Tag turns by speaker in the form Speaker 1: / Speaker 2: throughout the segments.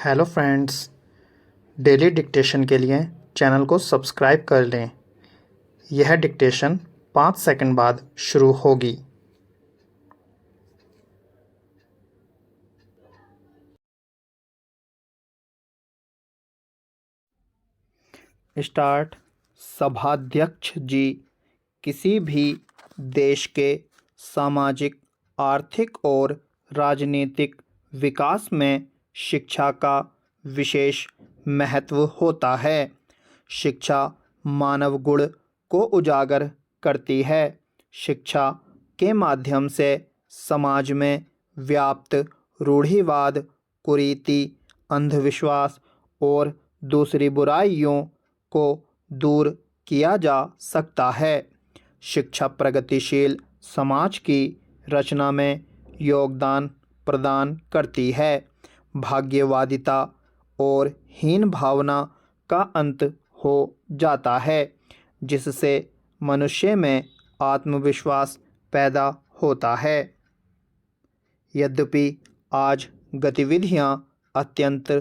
Speaker 1: Hello friends, daily dictation के लिए channel को सब्सक्राइब कर लें। यह डिक्टेशन 5 सेकंड बाद शुरू होगी। स्टार्ट। सभाध्यक्ष जी, किसी भी देश के सामाजिक, आर्थिक और राजनीतिक विकास में शिक्षा का विशेष महत्व होता है। शिक्षा मानव गुण को उजागर करती है। शिक्षा के माध्यम से समाज में व्याप्त रूढ़िवाद, कुरीति, अंधविश्वास और दूसरी बुराइयों को दूर किया जा सकता है। शिक्षा प्रगतिशील समाज की रचना में योगदान प्रदान करती है। भाग्यवादिता और हीन भावना का अंत हो जाता है, जिससे मनुष्य में आत्मविश्वास पैदा होता है। यद्यपि आज गतिविधियां अत्यंत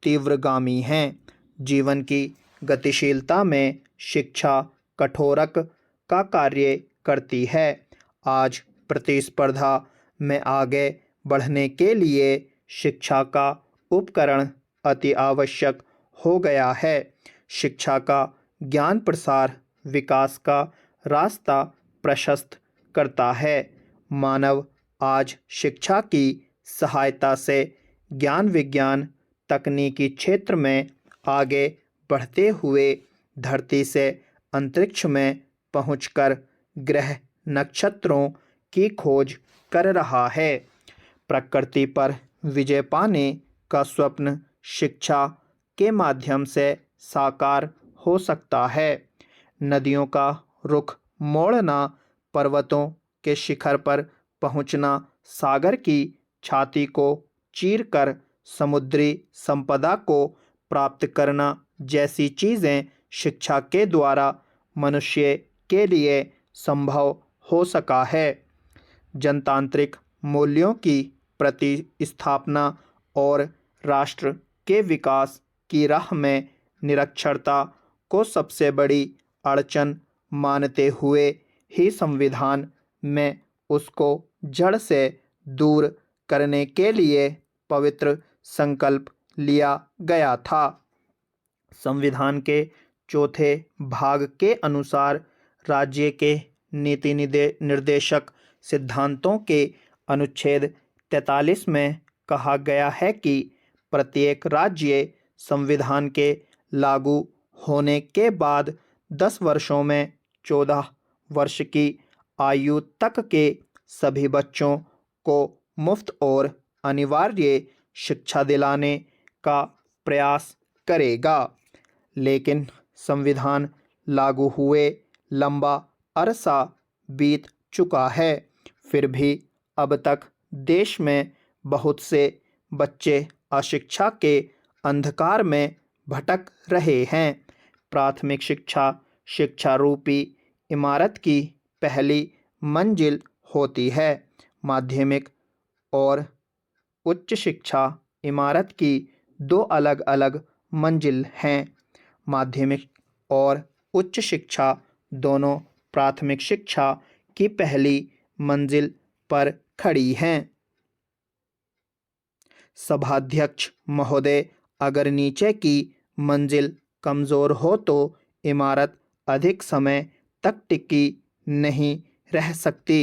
Speaker 1: तीव्रगामी हैं, जीवन की गतिशीलता में शिक्षा कठोरक का कार्य करती है। आज प्रतिस्पर्धा में आगे बढ़ने के लिए शिक्षा का उपकरण अति आवश्यक हो गया है। शिक्षा का ज्ञान प्रसार विकास का रास्ता प्रशस्त करता है। मानव आज शिक्षा की सहायता से ज्ञान विज्ञान तकनीकी क्षेत्र में आगे बढ़ते हुए धरती से अंतरिक्ष में पहुंचकर ग्रह नक्षत्रों की खोज कर रहा है। प्रकृति पर विजय पाने का स्वप्न शिक्षा के माध्यम से साकार हो सकता है। नदियों का रुख मोड़ना, पर्वतों के शिखर पर पहुंचना, सागर की छाती को चीरकर समुद्री संपदा को प्राप्त करना जैसी चीज़ें शिक्षा के द्वारा मनुष्य के लिए संभव हो सका है। जनतांत्रिक मूल्यों की प्रतिस्थापना और राष्ट्र के विकास की राह में निरक्षरता को सबसे बड़ी अड़चन मानते हुए ही संविधान में उसको जड़ से दूर करने के लिए पवित्र संकल्प लिया गया था। संविधान के चौथे भाग के अनुसार राज्य के नीति निर्देशक सिद्धांतों के अनुच्छेद 43 में कहा गया है कि प्रत्येक राज्य संविधान के लागू होने के बाद 10 वर्षों में 14 वर्ष की आयु तक के सभी बच्चों को मुफ्त और अनिवार्य शिक्षा दिलाने का प्रयास करेगा। लेकिन संविधान लागू हुए लंबा अरसा बीत चुका है, फिर भी अब तक देश में बहुत से बच्चे अशिक्षा के अंधकार में भटक रहे हैं। प्राथमिक शिक्षा शिक्षा रूपी इमारत की पहली मंजिल होती है। माध्यमिक और उच्च शिक्षा इमारत की दो अलग अलग मंजिल हैं। माध्यमिक और उच्च शिक्षा दोनों प्राथमिक शिक्षा की पहली मंजिल पर खड़ी हैं। सभाध्यक्ष महोदय, अगर नीचे की मंजिल कमज़ोर हो तो इमारत अधिक समय तक टिकी नहीं रह सकती।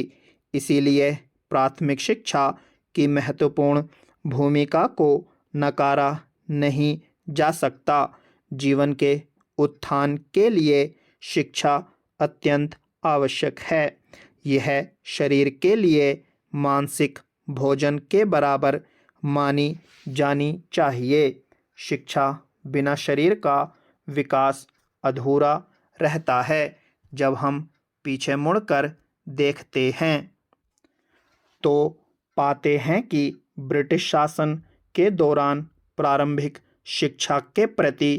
Speaker 1: इसीलिए प्राथमिक शिक्षा की महत्वपूर्ण भूमिका को नकारा नहीं जा सकता। जीवन के उत्थान के लिए शिक्षा अत्यंत आवश्यक है। यह शरीर के लिए मानसिक भोजन के बराबर मानी जानी चाहिए। शिक्षा बिना शरीर का विकास अधूरा रहता है। जब हम पीछे मुड़कर देखते हैं तो पाते हैं कि ब्रिटिश शासन के दौरान प्रारंभिक शिक्षा के प्रति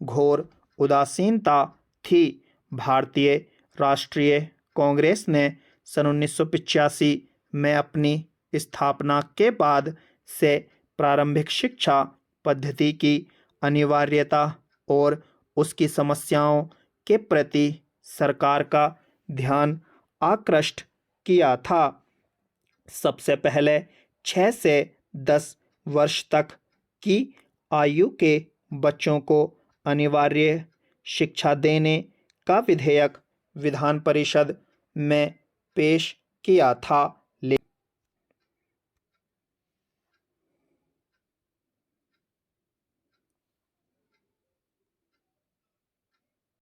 Speaker 1: घोर उदासीनता थी। भारतीय राष्ट्रीय कांग्रेस ने सन 1985 में अपनी स्थापना के बाद से प्रारंभिक शिक्षा पद्धति की अनिवार्यता और उसकी समस्याओं के प्रति सरकार का ध्यान आकृष्ट किया था। सबसे पहले 6 से 10 वर्ष तक की आयु के बच्चों को अनिवार्य शिक्षा देने का विधेयक विधान परिषद में पेश किया था।